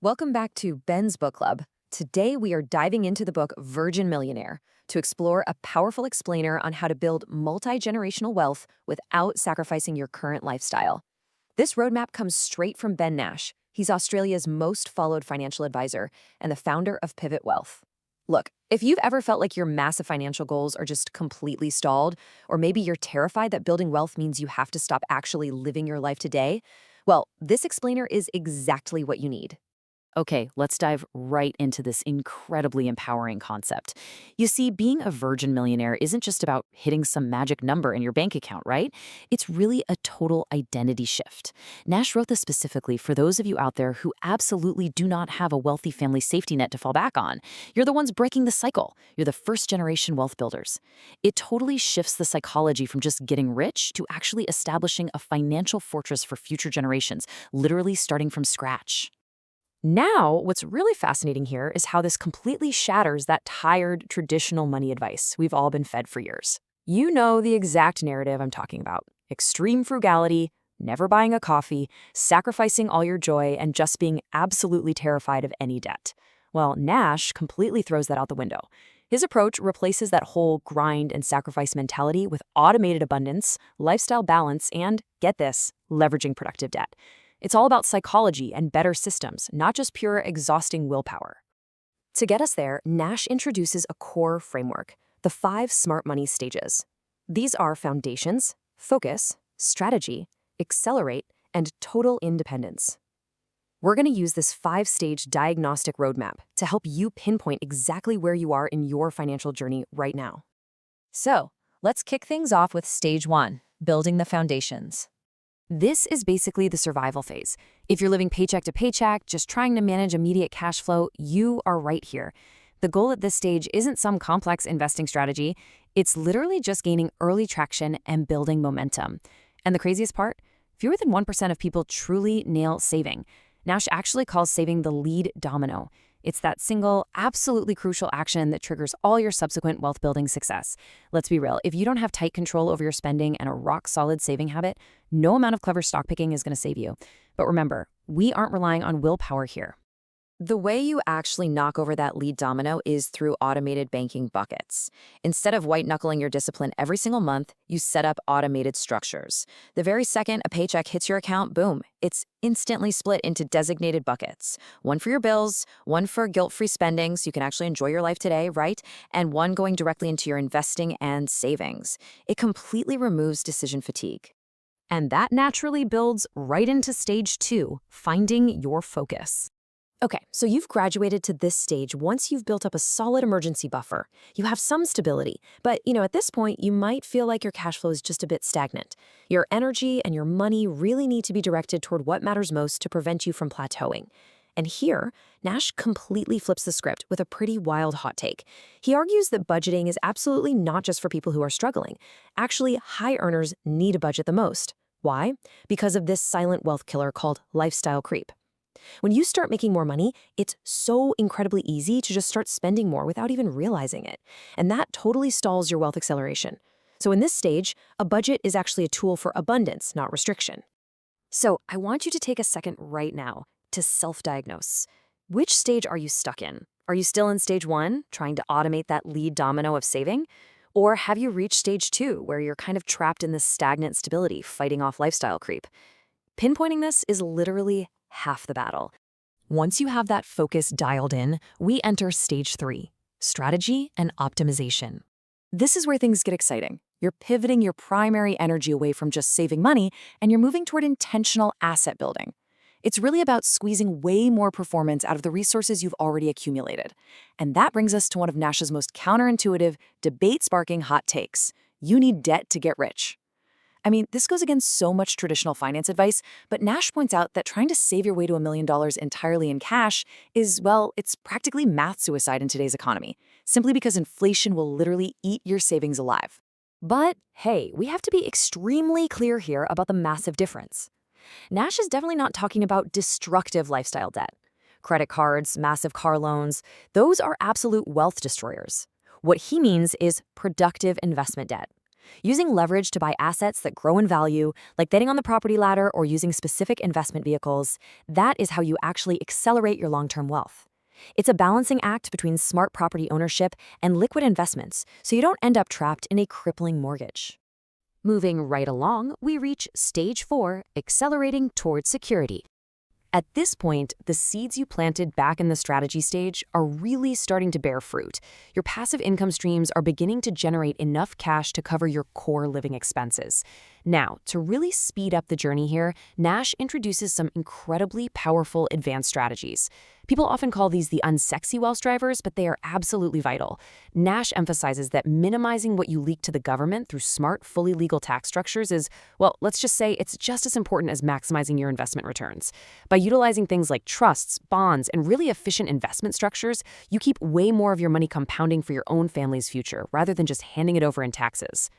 Welcome back to Ben's Book Club. Today we are diving into the book Virgin Millionaire to explore a powerful explainer on how to build multi-generational wealth without sacrificing your current lifestyle. This roadmap comes straight from Ben Nash. He's Australia's most followed financial advisor and the founder of Pivot Wealth. Look, if you've ever felt like your massive financial goals are just completely stalled, or maybe you're terrified that building wealth means you have to stop actually living your life today, well, this explainer is exactly what you need. Okay, let's dive right into this incredibly empowering concept. You see, being a virgin millionaire isn't just about hitting some magic number in your bank account, right? It's really a total identity shift. Nash wrote this specifically for those of you out there who absolutely do not have a wealthy family safety net to fall back on. You're the ones breaking the cycle. You're the first generation wealth builders. It totally shifts the psychology from just getting rich to actually establishing a financial fortress for future generations, literally starting from scratch. Now, what's really fascinating here is how this completely shatters that tired, traditional money advice we've all been fed for years. You know the exact narrative I'm talking about. Extreme frugality, never buying a coffee, sacrificing all your joy, and just being absolutely terrified of any debt. Well, Nash completely throws that out the window. His approach replaces that whole grind and sacrifice mentality with automated abundance, lifestyle balance, and, get this, leveraging productive debt. It's all about psychology and better systems, not just pure exhausting willpower. To get us there, Nash introduces a core framework, the 5 smart money stages. These are foundations, focus, strategy, accelerate, and total independence. We're going to use this 5-stage diagnostic roadmap to help you pinpoint exactly where you are in your financial journey right now. So, let's kick things off with stage 1, building the foundations. This is basically the survival phase. If you're living paycheck to paycheck, just trying to manage immediate cash flow, you are right here. The goal at this stage isn't some complex investing strategy. It's literally just gaining early traction and building momentum. And the craziest part? Fewer than 1% of people truly nail saving. Nash actually calls saving the lead domino. It's that single, absolutely crucial action that triggers all your subsequent wealth-building success. Let's be real, if you don't have tight control over your spending and a rock-solid saving habit, no amount of clever stock picking is going to save you. But remember, we aren't relying on willpower here. The way you actually knock over that lead domino is through automated banking buckets. Instead of white-knuckling your discipline every single month, you set up automated structures. The very second a paycheck hits your account, boom, it's instantly split into designated buckets. One for your bills, one for guilt-free spending so you can actually enjoy your life today, right? And one going directly into your investing and savings. It completely removes decision fatigue. And that naturally builds right into stage 2, finding your focus. Okay, so you've graduated to this stage once you've built up a solid emergency buffer. You have some stability, but at this point, you might feel like your cash flow is just a bit stagnant. Your energy and your money really need to be directed toward what matters most to prevent you from plateauing. And here, Nash completely flips the script with a pretty wild hot take. He argues that budgeting is absolutely not just for people who are struggling. Actually, high earners need a budget the most. Why? Because of this silent wealth killer called lifestyle creep. When you start making more money, it's so incredibly easy to just start spending more without even realizing it. And that totally stalls your wealth acceleration. So in this stage, a budget is actually a tool for abundance, not restriction. So I want you to take a second right now to self-diagnose. Which stage are you stuck in? Are you still in stage 1, trying to automate that lead domino of saving? Or have you reached stage 2, where you're kind of trapped in this stagnant stability, fighting off lifestyle creep? Pinpointing this is literally half the battle. Once you have that focus dialed in, we enter stage 3, strategy and optimization. This is where things get exciting. You're pivoting your primary energy away from just saving money, and you're moving toward intentional asset building. It's really about squeezing way more performance out of the resources you've already accumulated. And that brings us to one of Nash's most counterintuitive, debate-sparking hot takes. You need debt to get rich. I mean, this goes against so much traditional finance advice, but Nash points out that trying to save your way to $1 million entirely in cash is, well, it's practically math suicide in today's economy, simply because inflation will literally eat your savings alive. But hey, we have to be extremely clear here about the massive difference. Nash is definitely not talking about destructive lifestyle debt. Credit cards, massive car loans, those are absolute wealth destroyers. What he means is productive investment debt. Using leverage to buy assets that grow in value, like betting on the property ladder or using specific investment vehicles, that is how you actually accelerate your long-term wealth. It's a balancing act between smart property ownership and liquid investments, so you don't end up trapped in a crippling mortgage. Moving right along, we reach stage 4, accelerating towards security. At this point, the seeds you planted back in the strategy stage are really starting to bear fruit. Your passive income streams are beginning to generate enough cash to cover your core living expenses. Now, to really speed up the journey here, Nash introduces some incredibly powerful advanced strategies. People often call these the unsexy wealth drivers, but they are absolutely vital. Nash emphasizes that minimizing what you leak to the government through smart, fully legal tax structures is, well, let's just say it's just as important as maximizing your investment returns. By utilizing things like trusts, bonds, and really efficient investment structures, you keep way more of your money compounding for your own family's future, rather than just handing it over in taxes.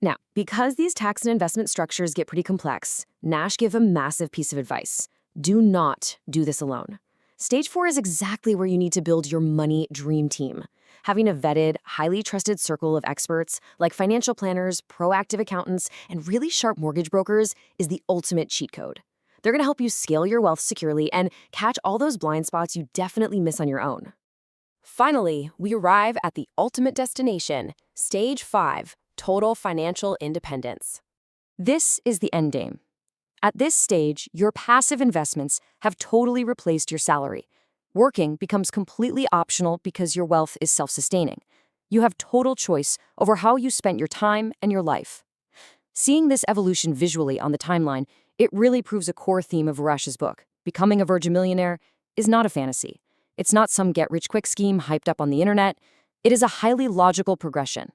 Now, because these tax and investment structures get pretty complex, Nash gives a massive piece of advice. Do not do this alone. Stage 4 is exactly where you need to build your money dream team. Having a vetted, highly trusted circle of experts like financial planners, proactive accountants, and really sharp mortgage brokers is the ultimate cheat code. They're going to help you scale your wealth securely and catch all those blind spots you definitely miss on your own. Finally, we arrive at the ultimate destination, Stage 5, total financial independence. This is the end game. At this stage, your passive investments have totally replaced your salary. Working becomes completely optional because your wealth is self-sustaining. You have total choice over how you spent your time and your life. Seeing this evolution visually on the timeline, it really proves a core theme of Varash's book. Becoming a virgin millionaire is not a fantasy. It's not some get-rich-quick scheme hyped up on the internet. It is a highly logical progression.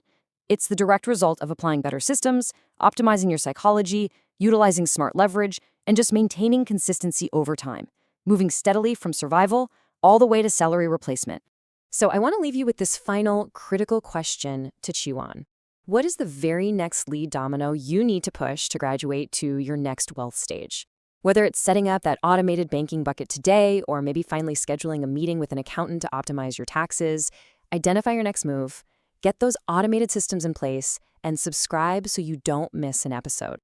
It's the direct result of applying better systems, optimizing your psychology, utilizing smart leverage, and just maintaining consistency over time, moving steadily from survival all the way to salary replacement. So I want to leave you with this final critical question to chew on. What is the very next lead domino you need to push to graduate to your next wealth stage? Whether it's setting up that automated banking bucket today, or maybe finally scheduling a meeting with an accountant to optimize your taxes, identify your next move, get those automated systems in place, and subscribe so you don't miss an episode.